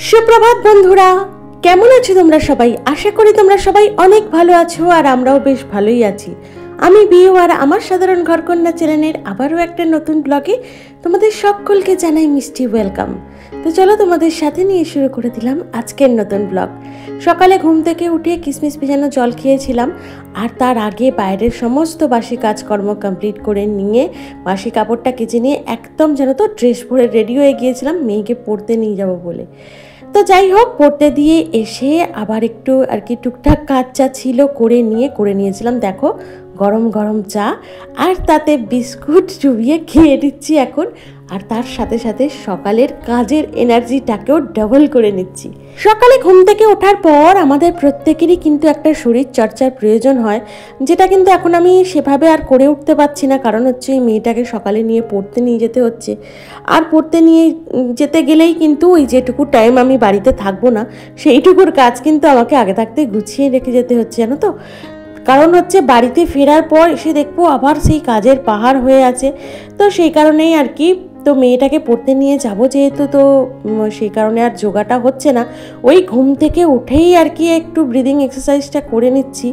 সুপ্রভাত বন্ধুরা, কেমন আছো তোমরা সবাই? আশা করি তোমরা সবাই অনেক ভালো আছো আর আমরাও বেশ ভালোই আছি। আমি বিউ আর আমার সাধারণ ঘরকন্যা চ্যানেলের আবারও একটা নতুন ব্লগে তোমাদের সকলকে জানাই মিষ্টি ওয়েলকাম। তো চলো তোমাদের সাথে নিয়ে শুরু করে দিলাম আজকের নতুন ব্লগ। সকালে ঘুম থেকে উঠে কিশমিশ ভেজানো জল খেয়েছিলাম আর তার আগে বাইরের সমস্ত বাসি কাজকর্ম কমপ্লিট করে নিয়ে বাসি কাপড়টা কেচে নিয়ে একদম যেন তো ড্রেস পরে রেডি হয়ে গিয়েছিলাম মেয়েকে পড়তে নিয়ে যাব বলে। তো যাই হোক, পড়তে দিয়ে এসে আবার একটু আর কি টুকটাক কাজ যা ছিল করে নিয়েছিলাম। দেখো গরম গরম চা আর তাতে বিস্কুট চুবিয়ে খেয়ে নিচ্ছি এখন। আর তার সাথে সাথে সকালের কাজের এনার্জিটাকেও ডাবল করে নিচ্ছি। সকালে ঘুম থেকে ওঠার পর আমাদের প্রত্যেকেরই কিন্তু একটা শরীর চর্চার প্রয়োজন হয়, যেটা কিন্তু এখন আমি সেভাবে আর করে উঠতে পারছি না। কারণ হচ্ছে এই মেয়েটাকে সকালে নিয়ে পড়তে নিয়ে যেতে হচ্ছে, আর পড়তে নিয়ে যেতে গেলেই কিন্তু ওই যেটুকু টাইম আমি বাড়িতে থাকবো না সেইটুকুর কাজ কিন্তু আমাকে আগে থাকতে গুছিয়ে রেখে যেতে হচ্ছে, জানো তো। কারণ হচ্ছে বাড়িতে ফেরার পর এসে দেখবো আবার সেই কাজের পাহাড় হয়ে আছে। তো সেই কারণেই আর কি, তো মেয়েটাকে পড়তে নিয়ে যাব যেহেতু, তো সেই কারণে আর যোগাটা হচ্ছে না। ওই ঘুম থেকে উঠেই আর কি একটু ব্রিদিং এক্সারসাইজটা করে নিচ্ছি।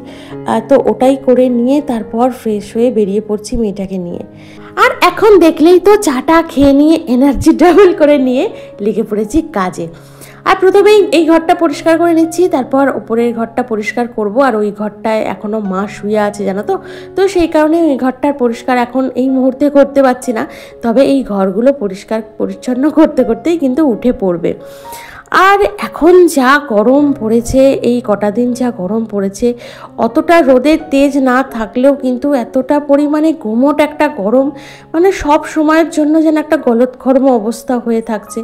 তো ওটাই করে নিয়ে তারপর ফ্রেশ হয়ে বেরিয়ে পড়ছি মেয়েটাকে নিয়ে। আর এখন দেখলেই তো চাটা খেয়ে নিয়ে এনার্জি ডাবল করে নিয়ে লেগে পড়েছি কাজে। আর প্রথমেই এই ঘরটা পরিষ্কার করে নিচ্ছি, তারপর উপরের ঘরটা পরিষ্কার করব। আর ওই ঘরটায় এখনও মা শুয়ে আছে, জানো তো। তো সেই কারণে ওই ঘরটার পরিষ্কার এখন এই মুহূর্তে করতে পারছি না, তবে এই ঘরগুলো পরিষ্কার পরিচ্ছন্ন করতে করতেই কিন্তু উঠে পড়বে। আর এখন যা গরম পড়েছে, এই কটা দিন যা গরম পড়েছে, অতটা রোদের তেজ না থাকলেও কিন্তু এতটা পরিমাণে গুমোট একটা গরম, মানে সব সময়ের জন্য যেন একটা গলদঘর্ম অবস্থা হয়ে থাকছে।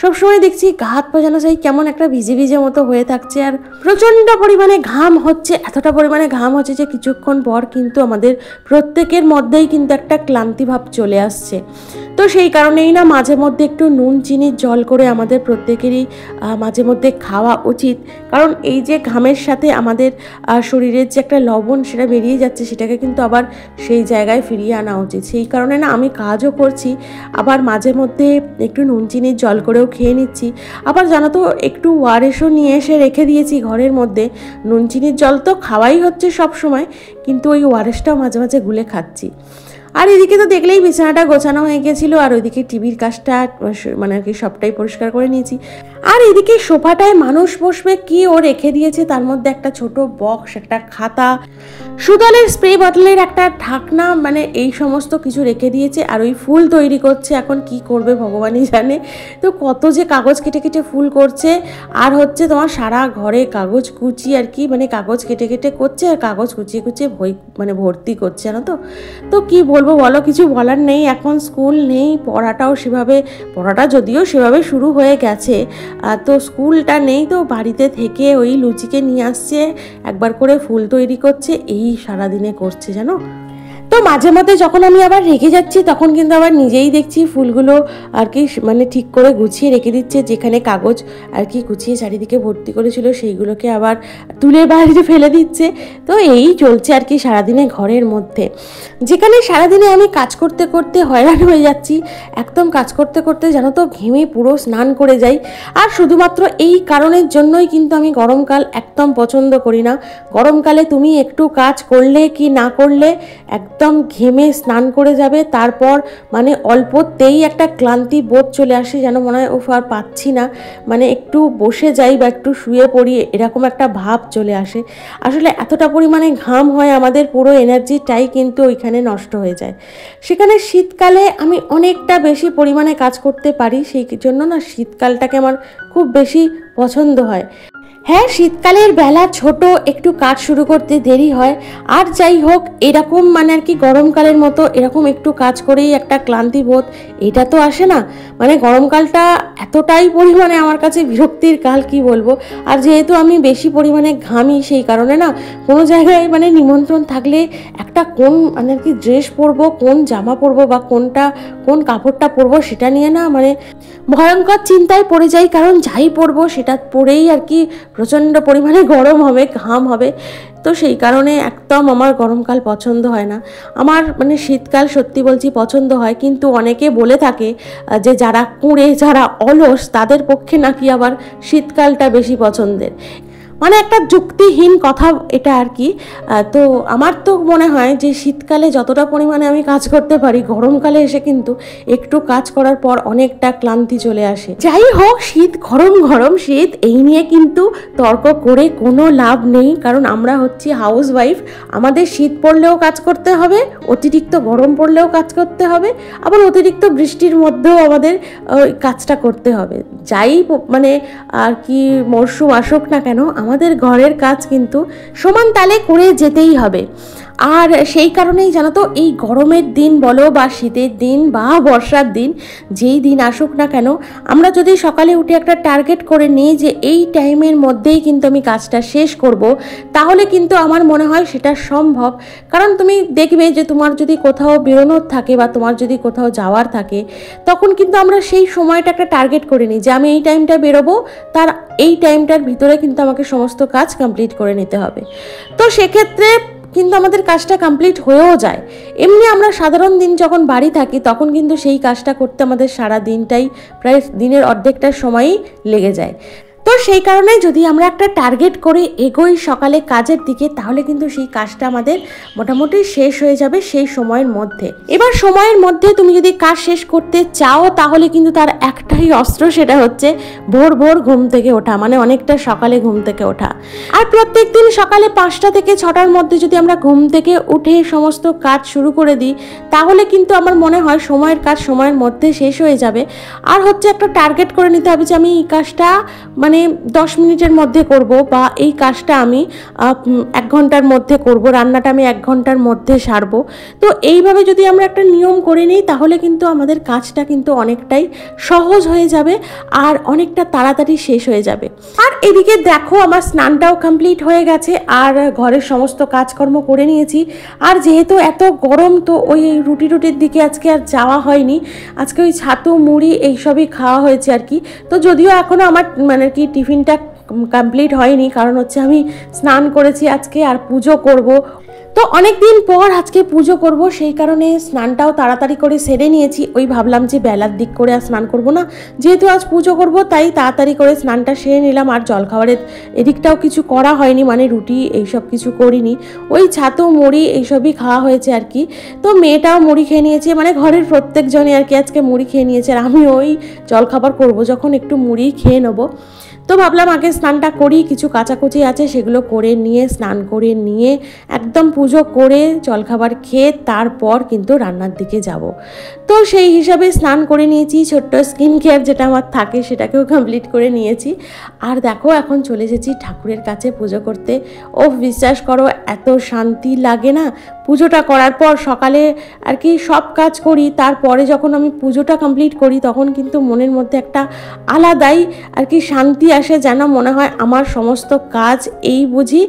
সব সময় দেখছি গা হাত পা যেন সেই কেমন একটা ভিজে ভিজে মতো হয়ে থাকছে। আর প্রচণ্ড পরিমাণে ঘাম হচ্ছে, এতটা পরিমাণে ঘাম হচ্ছে যে কিছুক্ষণ পর কিন্তু আমাদের প্রত্যেকের মধ্যেই কিন্তু একটা ক্লান্তি ভাব চলে আসছে। তো সেই কারণেই না মাঝে মধ্যে একটু নুন চিনির জল করে আমাদের প্রত্যেকেরই মাঝে মধ্যে খাওয়া উচিত। কারণ এই যে ঘামের সাথে আমাদের শরীরের যে একটা লবণ সেটা বেরিয়ে যাচ্ছে, সেটাকে কিন্তু আবার সেই জায়গায় ফিরিয়ে আনা উচিত। সেই কারণে না আমি কাজও করছি, আবার মাঝে মধ্যে একটু নুন চিনির জল করেও খেয়ে নিচ্ছি। আবার জানো তো একটু ওআরএসও নিয়ে এসে রেখে দিয়েছি ঘরের মধ্যে। নুন চিনির জল তো খাওয়াই হচ্ছে সব সময়, কিন্তু ওই ওআরএসটাও মাঝে মাঝে গুলে খাচ্ছি। আর এদিকে তো দেখলেই বিছানাটা গোছানো হয়ে গেছিলো, আর ওইদিকে টিভির কাজটা মানে আর কি সবটাই পরিষ্কার করে নিয়েছি। আর এদিকে সোফাটায় মানুষ বসবে কি ও রেখে দিয়েছে, তার মধ্যে একটা ছোট বক্স, একটা খাতা, সুদলের স্প্রে বটলের একটা ঢাকনা, মানে এই সমস্ত কিছু রেখে দিয়েছে। আর ওই ফুল তৈরি করছে, এখন কি করবে ভগবানই জানে। তো কত যে কাগজ কেটে কেটে ফুল করছে, আর হচ্ছে তোমার সারা ঘরে কাগজ কুচি আর কি, মানে কাগজ কেটে কেটে করছে আর কাগজ কুচিয়ে কুচিয়ে মানে ভর্তি করছে, জানো তো। তো কি বলবো বলো, কিছু বলার নেই। এখন স্কুল নেই, পড়াটা যদিও সেভাবে শুরু হয়ে গেছে, তো স্কুলটা নেই, তো বাড়িতে থেকে ওই লুচিকে নিয়ে আসছে, একবার করে ফুল তৈরি করছে, এই সারাদিনে করছে, জানো। তো মাঝে মধ্যে যখন আমি আবার রেগে যাচ্ছি তখন কিন্তু আবার নিজেই দেখছি ফুলগুলো আর কি মানে ঠিক করে গুছিয়ে রেখে দিচ্ছে। যেখানে কাগজ আর কি গুছিয়ে চারিদিকে ভর্তি করেছিল সেইগুলোকে আবার তুলে বাইরে ফেলে দিচ্ছে। তো এই চলছে আর কি সারাদিনে ঘরের মধ্যে, যেখানে সারাদিনে আমি কাজ করতে করতে হয়রান হয়ে যাচ্ছি। একদম কাজ করতে করতে জানো তো ঘেমে পুরো স্নান করে যাই। আর শুধুমাত্র এই কারণের জন্যই কিন্তু আমি গরমকাল একদম পছন্দ করি না। গরমকালে তুমি একটু কাজ করলে কি না করলে একদম ঘেমে স্নান করে যাবে, তারপর মানে অল্পতেই একটা ক্লান্তি বোধ চলে আসে, যেন মনে হয় ওফ আর পাচ্ছি না, মানে একটু বসে যাই বা একটু শুয়ে পড়ি, এরকম একটা ভাব চলে আসে। আসলে এতটা পরিমাণে ঘাম হয় আমাদের, পুরো এনার্জিটাই কিন্তু ওইখানে নষ্ট হয়ে যায়। সেখানে শীতকালে আমি অনেকটা বেশি পরিমাণে কাজ করতে পারি, সেই জন্য না শীতকালটাকে আমার খুব বেশি পছন্দ হয়। হ্যাঁ, শীতকালের বেলা ছোট, একটু কাজ শুরু করতে দেরি হয়। আর যাই হোক, এরকম মানে আর কি গরমকালের মতো এরকম একটু কাজ করেই একটা ক্লান্তি বোধ এটা তো আসে না। মানে গরমকালটা এতটাই পরিমাণে আমার কাছে বিরক্তির কাল, কি বলবো। আর যেহেতু আমি বেশি পরিমাণে ঘামি, সেই কারণে না কোনো জায়গায় মানে নিমন্ত্রণ থাকলে একটা কোন মানে আর কি ড্রেস পরবো, কোন জামা পরবো বা কোন কাপড়টা পরবো সেটা নিয়ে না মানে ভয়ঙ্কর চিন্তায় পড়ে যাই। কারণ যাই পরবো সেটা পরেই আর কি প্রচণ্ড পরিমাণে গরম হবে, ঘাম হবে। তো সেই কারণে একদম আমার গরমকাল পছন্দ হয় না। আমার মানে শীতকাল সত্যি বলছি পছন্দ হয়, কিন্তু অনেকে বলে থাকে যে যারা কুঁড়ে, যারা অলস, তাদের পক্ষে নাকি আবার শীতকালটা বেশি পছন্দের। মানে একটা যুক্তিহীন কথা এটা আর কি। তো আমার তো মনে হয় যে শীতকালে যতটা পরিমাণে আমি কাজ করতে পারি, গরমকালে এসে কিন্তু একটু কাজ করার পর অনেকটা ক্লান্তি চলে আসে। যাই হোক, শীত গরম গরম শীত এই নিয়ে কিন্তু তর্ক করে কোনো লাভ নেই, কারণ আমরা হচ্ছি হাউস ওয়াইফ। আমাদের শীত পড়লেও কাজ করতে হবে, অতিরিক্ত গরম পড়লেও কাজ করতে হবে, আবার অতিরিক্ত বৃষ্টির মধ্যেও আমাদের কাজটা করতে হবে। যাই মানে আর কি মরশুম আসুক না কেন, আমাদের ঘরের কাজ কিন্তু সমান তালে করে যেতেই হবে। আর সেই কারণেই জানো তো, এই গরমের দিন বলো বা শীতের দিন বা বর্ষার দিন, যেই দিন আসুক না কেন, আমরা যদি সকালে উঠে একটা টার্গেট করে নিই যে এই টাইমের মধ্যেই কিন্তু আমি কাজটা শেষ করব, তাহলে কিন্তু আমার মনে হয় সেটা সম্ভব। কারণ তুমি দেখবে যে তোমার যদি কোথাও বেরোনোর থাকে বা তোমার যদি কোথাও যাওয়ার থাকে, তখন কিন্তু আমরা সেই সময়টা একটা টার্গেট করে নিই যে আমি এই টাইমটা বেরোবো, তার এই টাইমটার ভিতরে কিন্তু আমাকে সমস্ত কাজ কমপ্লিট করে নিতে হবে। তো সেক্ষেত্রে কিন্তু আমাদের কাজটা কমপ্লিট হয়েও যায়। এমনি আমরা সাধারণ দিন যখন বাড়ি থাকি, তখন কিন্তু সেই কাজটা করতে আমাদের সারা দিনটাই, প্রায় দিনের অর্ধেকটা সময়ই লেগে যায়। তো সেই কারণে যদি আমরা একটা টার্গেট করে এগোই সকালে কাজের দিকে, তাহলে কিন্তু সেই কাজটা আমাদের মোটামুটি শেষ হয়ে যাবে সেই সময়ের মধ্যে। এবার সময়ের মধ্যে তুমি যদি কাজ শেষ করতে চাও, তাহলে কিন্তু তার একটাই অস্ত্র, সেটা হচ্ছে ভোর ভোর ঘুম থেকে ওঠা, মানে অনেকটা সকালে ঘুম থেকে ওঠা। আর প্রত্যেক দিন সকালে 5টা থেকে 6টার মধ্যে যদি আমরা ঘুম থেকে উঠে সমস্ত কাজ শুরু করে দিই, তাহলে কিন্তু আমার মনে হয় সময়ের কাজ সময়ের মধ্যে শেষ হয়ে যাবে। আর হচ্ছে একটা টার্গেট করে নিতে হবে যে আমি এই কাজটা মানে 10 মিনিটের মধ্যে করব, বা এই কাজটা আমি 1 ঘন্টার মধ্যে করব, রান্নাটা আমি 1 ঘন্টার মধ্যে সারবো। তো এইভাবে যদি আমরা একটা নিয়ম করে নিই, তাহলে কিন্তু আমাদের কাজটা কিন্তু অনেকটাই সহজ হয়ে যাবে আর অনেকটা তাড়াতাড়ি শেষ হয়ে যাবে। আর এদিকে দেখো, আমার স্নানটাও কমপ্লিট হয়ে গেছে আর ঘরের সমস্ত কাজকর্ম করে নিয়েছি। আর যেহেতু এত গরম, তো ওই রুটির দিকে আজকে আর যাওয়া হয়নি। আজকে ওই ছাতু মুড়ি এইসবই খাওয়া হয়েছে আর কি। তো যদিও এখনও আমার মানে কি টিফিনটা কমপ্লিট হয়নি, কারণ হচ্ছে আমি স্নান করেছি আজকে আর পুজো করব। তো অনেক দিন পর আজকে পুজো করব, সেই কারণে স্নানটাও তাড়াতাড়ি করে সেরে নিয়েছি। ওই ভাবলাম যে বেলার দিক করে আর স্নান করব না, যেহেতু আজ পুজো করব তাই তাড়াতাড়ি করে স্নানটা সেরে নিলাম। আর জলখাবারের এদিকটাও কিছু করা হয়নি, মানে রুটি এইসব কিছু করিনি, ওই ছাতু মুড়ি এইসবই খাওয়া হয়েছে আর কি। তো মেয়েটাও মুড়ি খেয়ে নিয়েছে, মানে ঘরের প্রত্যেকজনই আর কি আজকে মুড়ি খেয়ে নিয়েছে। আর আমি ওই জলখাবার করব যখন একটু মুড়ি খেয়ে নেবো। তো ভাবলাম আগে স্নানটা করি, কিছু কাচাকুচি আছে সেগুলো করে নিয়ে, স্নান করে নিয়ে একদম পুজো করে জলখাবার খেয়ে তারপর কিন্তু রান্নার দিকে যাব। তো সেই হিসাবে স্নান করে নিয়েছি, ছোট্ট স্কিন কেয়ার যেটা আমার থাকে সেটাকেও কমপ্লিট করে নিয়েছি। আর দেখো এখন চলে এসেছি ঠাকুরের কাছে পুজো করতে। ও বিশ্বাস করো, এত শান্তি লাগে না পুজোটা করার পর। সকালে আর কি সব কাজ করি, তারপরে যখন আমি পুজোটা কমপ্লিট করি, তখন কিন্তু মনের মধ্যে একটা আলাদাই আর কি শান্তি আসে, যেন মনে হয় আমার সমস্ত কাজ এই বুঝি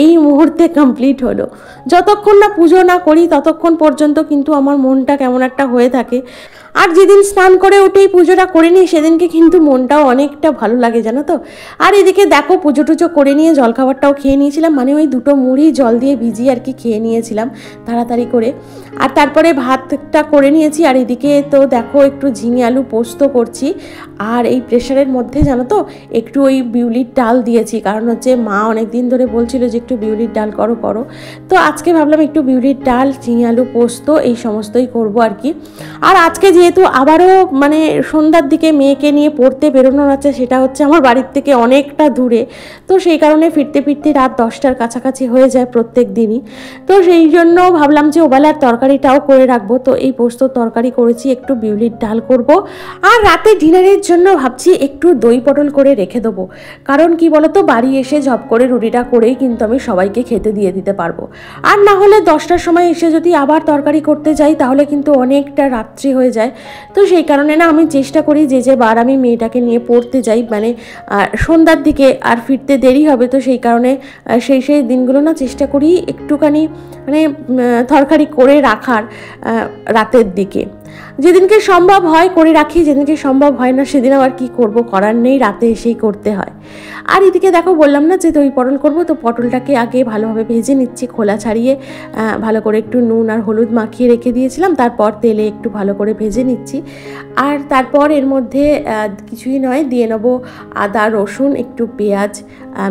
এই মুহূর্তে কমপ্লিট হলো। যতক্ষণ না পুজো না করি ততক্ষণ পর্যন্ত কিন্তু আমার মনটা কেমন একটা হয়ে থাকে। আর যেদিন স্নান করে উঠেই পুজোটা করে নিই, সেদিনকে কিন্তু মনটাও অনেকটা ভালো লাগে, জানো তো। আর এদিকে দেখো, পুজো টুজো করে নিয়ে জলখাবারটাও খেয়ে নিয়েছিলাম, মানে ওই 2টো মুড়ি জল দিয়ে ভিজিয়ে আর কি খেয়ে নিয়েছিলাম তাড়াতাড়ি করে। আর তারপরে ভাতটা করে নিয়েছি। আর এদিকে তো দেখো একটু ঝিঙে আলু পোস্ত করছি। আর এই প্রেশারের মধ্যে জানো তো একটু ওই বিউলির ডাল দিয়েছি, কারণ হচ্ছে মা অনেক দিন ধরে বলছিল যে একটু বিউলির ডাল করো। তো আজকে ভাবলাম একটু বিউলির ডাল, ঝিঙে আলু পোস্ত এই সমস্তই করবো আর কি। আর আজকে যেহেতু আবারও মানে সন্ধ্যার দিকে মেয়েকে নিয়ে পড়তে বেরোনোর আছে, সেটা হচ্ছে আমার বাড়ির থেকে অনেকটা দূরে। তো সেই কারণে ফিরতে ফিরতে রাত 10টার কাছাকাছি হয়ে যায় প্রত্যেক দিনই। তো সেই জন্য ভাবলাম যে ওবেলার তরকারিটাও করে রাখবো। তো এই পোস্ত তরকারি করেছি, একটু বিউলির ডাল করব। আর রাতে ডিনারের জন্য ভাবছি একটু দই পটল করে রেখে দেবো, কারণ কি বলতো, বাড়ি এসে ঝপ করে রুটিটা করেই কিন্তু আমি সবাইকে খেতে দিয়ে দিতে পারবো। আর না হলে 10টার সময় এসে যদি আবার তরকারি করতে যাই, তাহলে কিন্তু অনেকটা রাত্রি হয়ে যায়। তো সেই কারণে না আমি চেষ্টা করি যে বার আমি মেয়েটাকে নিয়ে পড়তে যাই, মানে সন্ধ্যার দিকে আর ফিরতে দেরি হবে। তো সেই কারণে সেই দিনগুলো না চেষ্টা করি একটুখানি মানে তরকারি করে রাখার রাতের দিকে। যেদিনকে সম্ভব হয় করে রাখি, যেদিনকে সম্ভব হয় না সেদিন আবার কি করব, করার নেই, রাতে এসেই করতে হয়। আর এদিকে দেখো বললাম না যে দই পটল করবো, তো পটলটাকে আগে ভালোভাবে ভেজে নিচ্ছি, খোলা ছাড়িয়ে ভালো করে একটু নুন আর হলুদ মাখিয়ে রেখে দিয়েছিলাম, তারপর তেলে একটু ভালো করে ভেজে নিচ্ছি। আর তারপর এর মধ্যে কিছুই নয়, দিয়ে নেবো আদা রসুন একটু পেঁয়াজ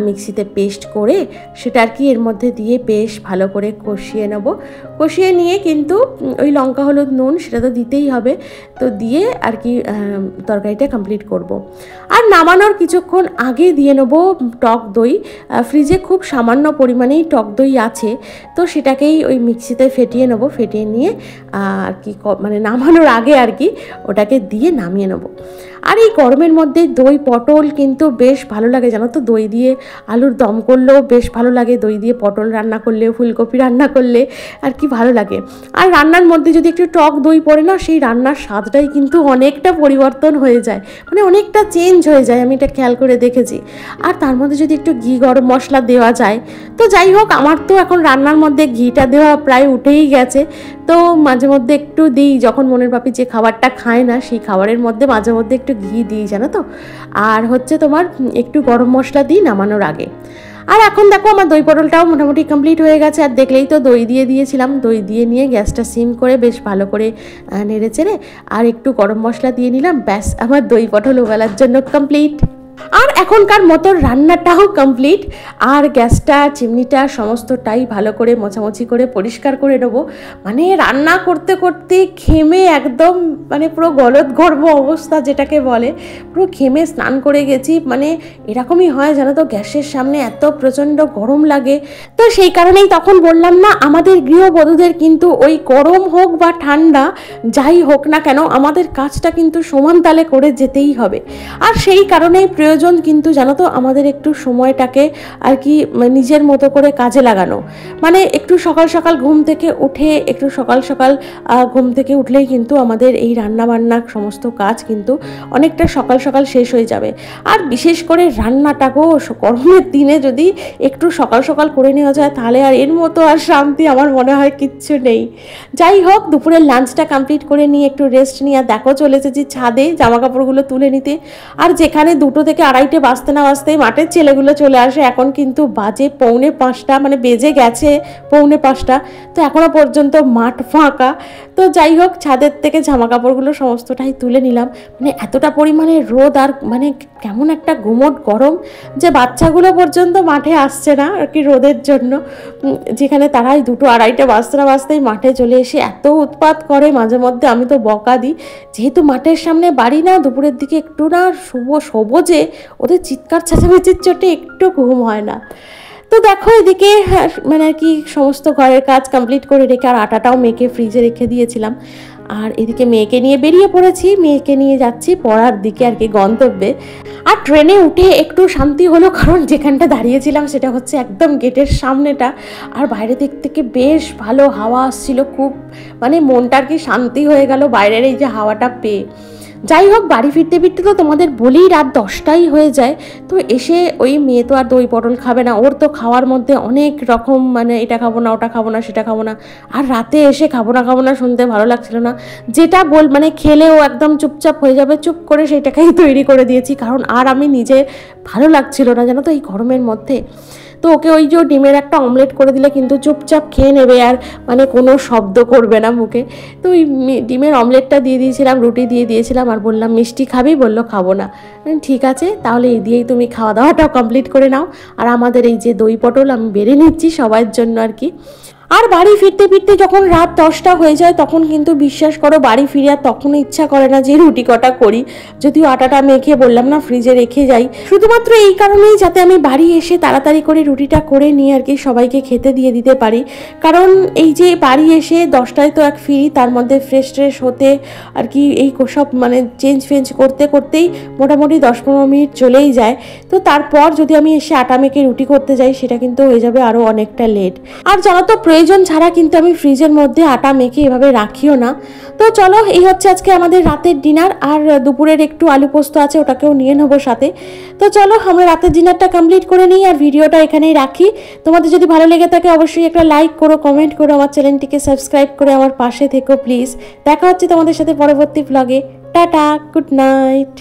মিক্সিতে পেস্ট করে সেটা আর কি এর মধ্যে দিয়ে বেশ ভালো করে কষিয়ে নেব। কষিয়ে নিয়ে কিন্তু ওই লঙ্কা হলুদ নুন সেটা তো দিতেই হবে, তো দিয়ে আর কি তরকারিটা কমপ্লিট করব। আর নামানোর কিছুক্ষণ আগে দিয়ে নেব টক দই। ফ্রিজে খুব সামান্য পরিমাণেই টক দই আছে, তো সেটাকেই ওই মিক্সিতে ফেটিয়ে নেব। ফেটিয়ে নিয়ে আর কি মানে নামানোর আগে আর কি ওটাকে দিয়ে নামিয়ে নেব। আর এই গরমের মধ্যে দই পটল কিন্তু বেশ ভালো লাগে জানো তো। দই দিয়ে আলুর দম করলেও বেশ ভালো লাগে, দই দিয়ে পটল রান্না করলে, ফুলকপি রান্না করলে আর কি ভালো লাগে। আর রান্নার মধ্যে যদি একটু টক দই পড়ে না, সেই রান্নার স্বাদটাই কিন্তু অনেকটা পরিবর্তন হয়ে যায়, মানে অনেকটা চেঞ্জ হয়ে যায়, আমি এটা খেয়াল করে দেখেছি। আর তার মধ্যে যদি একটু ঘি গরম মশলা দেওয়া যায়, তো যাই হোক আমার তো এখন রান্নার মধ্যে ঘিটা দেওয়া প্রায় উঠেই গেছে, তো মাঝে মধ্যে একটু দিই। যখন মনের পাপি যে খাবারটা খায় না, সেই খাবারের মধ্যে মাঝে মধ্যে একটু ঘি দিই জানো তো। আর হচ্ছে তোমার একটু গরম মশলা দিই নামানোর আগে। আর এখন দেখো আমার দই পটলটাও মোটামুটি কমপ্লিট হয়ে গেছে। আর দেখলেই তো দই দিয়ে দিয়েছিলাম, দই দিয়ে নিয়ে গ্যাসটা সিম করে বেশ ভালো করে নেড়ে চেড়ে আর একটু গরম মশলা দিয়ে নিলাম, ব্যাস আমার দই পটল ওবেলার জন্য কমপ্লিট। আর এখনকার মতো রান্নাটাও কমপ্লিট। আর গ্যাসটা চিমনিটা সমস্তটাই ভালো করে মোছামুছি করে পরিষ্কার করে নেবো। মানে রান্না করতে করতে ঘেমে একদম মানে পুরো গলদঘর্ম অবস্থা যেটাকে বলে, পুরো ঘেমে স্নান করে গেছি। মানে এরকমই হয় জানো তো, গ্যাসের সামনে এত প্রচণ্ড গরম লাগে। তো সেই কারণেই তখন বললাম না, আমাদের গৃহবধূদের কিন্তু ওই গরম হোক বা ঠান্ডা যাই হোক না কেন, আমাদের কাজটা কিন্তু সমান তালে করে যেতেই হবে। আর সেই কারণেই প্রয়োজন কিন্তু জানো তো আমাদের একটু সময়টাকে আর কি নিজের মতো করে কাজে লাগানো। মানে একটু সকাল সকাল ঘুম থেকে উঠে, একটু সকাল সকাল ঘুম থেকে উঠলেই কিন্তু আমাদের এই রান্না বান্না সমস্ত কাজ কিন্তু অনেকটা সকাল সকাল শেষ হয়ে যাবে। আর বিশেষ করে রান্নাটাকেও গরমের দিনে যদি একটু সকাল সকাল করে নেওয়া যায়, তাহলে আর এর মতো আর শান্তি আমার মনে হয় কিচ্ছু নেই। যাই হোক, দুপুরের লাঞ্চটা কমপ্লিট করে নিয়ে একটু রেস্ট নিয়ে দেখো চলে এসেছি ছাদে জামা কাপড়গুলো তুলে নিতে। আর যেখানে 2 থেকে 2:30 বাজতে না বাজতেই মাঠের ছেলেগুলো চলে আসে, এখন কিন্তু বাজে 4:45, মানে বেজে গেছে 4:45, তো এখনও পর্যন্ত মাঠ ফাঁকা। তো যাই হোক, ছাদের থেকে জামা কাপড়গুলো সমস্তটাই তুলে নিলাম। মানে এতটা পরিমাণে রোদ আর মানে কেমন একটা গুমোট গরম যে বাচ্চাগুলো পর্যন্ত মাঠে আসছে না আর কি রোদের জন্য। যেখানে তারাই 2-2:30 বাজতে না বাজতেই মাঠে চলে এসে এত উৎপাত করে, মাঝে মধ্যে আমি তো বকা দিই। যেহেতু মাঠের সামনে বাড়ি না, দুপুরের দিকে একটু না শোবো যে ওদের চিৎকার চেঁচামেচির চোটে একটু ঘুম হয় না। তো দেখো এদিকে মানে আর কি সমস্ত ঘরের কাজ কমপ্লিট করে রেখে আর আটাটাও মেখে ফ্রিজে রেখে দিয়েছিলাম। আর এদিকে মেয়েকে নিয়ে বেরিয়ে পড়েছি, মেয়েকে নিয়ে যাচ্ছি পড়ার দিকে আর কি, গন্তব্যে। আর ট্রেনে উঠে একটু শান্তি হলো, কারণ যেখানটা দাঁড়িয়েছিলাম সেটা হচ্ছে একদম গেটের সামনেটা। আর বাইরে দিক থেকে বেশ ভালো হাওয়া আসছিল, খুব মানে মনটা আর কি শান্তি হয়ে গেল বাইরের এই যে হাওয়াটা পেয়ে। যাই হোক, বাড়ি ফিরতে ফিরতে তো তোমাদের বলেই রাত 10টাই হয়ে যায়। তো এসে ওই মেয়ে তো আর দই পটল খাবে না, ওর তো খাওয়ার মধ্যে অনেক রকম, মানে এটা খাবো না, ওটা খাবো না, সেটা খাবো না। আর রাতে এসে খাবো না শুনতে ভালো লাগছিল না, যেটা মানে খেলেও একদম চুপচাপ হয়ে যাবে, চুপ করে সেইটাকেই তৈরি করে দিয়েছি। কারণ আর আমি নিজে ভালো লাগছিল না জানো তো এই গরমের মধ্যে। তো ওকে ওই যে ডিমের একটা অমলেট করে দিলে কিন্তু চুপচাপ খেয়ে নেবে, আর মানে কোনো শব্দ করবে না মুখে। তো ওই ডিমের অমলেটটা দিয়ে দিয়েছিলাম, রুটি দিয়ে দিয়েছিলাম, আর বললাম মিষ্টি খাবি, বললো খাবো না। ঠিক আছে, তাহলে এই দিয়েই তুমি খাওয়া দাওয়াটাও কমপ্লিট করে নাও। আর আমাদের এই যে দই পটল আমি বেড়ে নিচ্ছি সবার জন্য আর কি। আর বাড়ি ফিরতে ফিরতে যখন রাত 10টা হয়ে যায়, তখন কিন্তু বিশ্বাস করো বাড়ি ফিরে আর তখন ইচ্ছা করে না যে রুটি কটা করি। যদিও আটাটা মেখে বললাম না ফ্রিজে রেখে যাই, শুধুমাত্র এই কারণেই যাতে আমি বাড়ি এসে তাড়াতাড়ি করে রুটিটা করে নিয়ে আর কি সবাইকে খেতে দিয়ে দিতে পারি। কারণ এই যে বাড়ি এসে 10টায় তো এক ফিরি, তার মধ্যে ফ্রেশ হতে আর কি এই সব মানে চেঞ্জ করতে করতেই মোটামুটি 10-15 মিনিট চলেই যায়। তো তারপর যদি আমি এসে আটা মেখে রুটি করতে যাই, সেটা কিন্তু হয়ে যাবে আরও অনেকটা লেট। আর জানো তো প্রয়োজন ছাড়া কিন্তু আমি ফ্রিজের মধ্যে আটা মেখে এভাবে রাখিও না। তো চলো, এই হচ্ছে আজকে আমাদের রাতের ডিনার। আর দুপুরের একটু আলু পোস্ত আছে, ওটাকেও নিয়ে নেবো সাথে। তো চলো আমরা রাতের ডিনারটা কমপ্লিট করে নিই, আর ভিডিওটা এখানেই রাখি। তোমাদের যদি ভালো লেগে থাকে অবশ্যই একটা লাইক করো, কমেন্ট করো, আমার চ্যানেলটিকে সাবস্ক্রাইব করে আমার পাশে থেকো প্লিজ। দেখা হচ্ছে তোমাদের সাথে পরবর্তী ব্লগে। Tata, good night.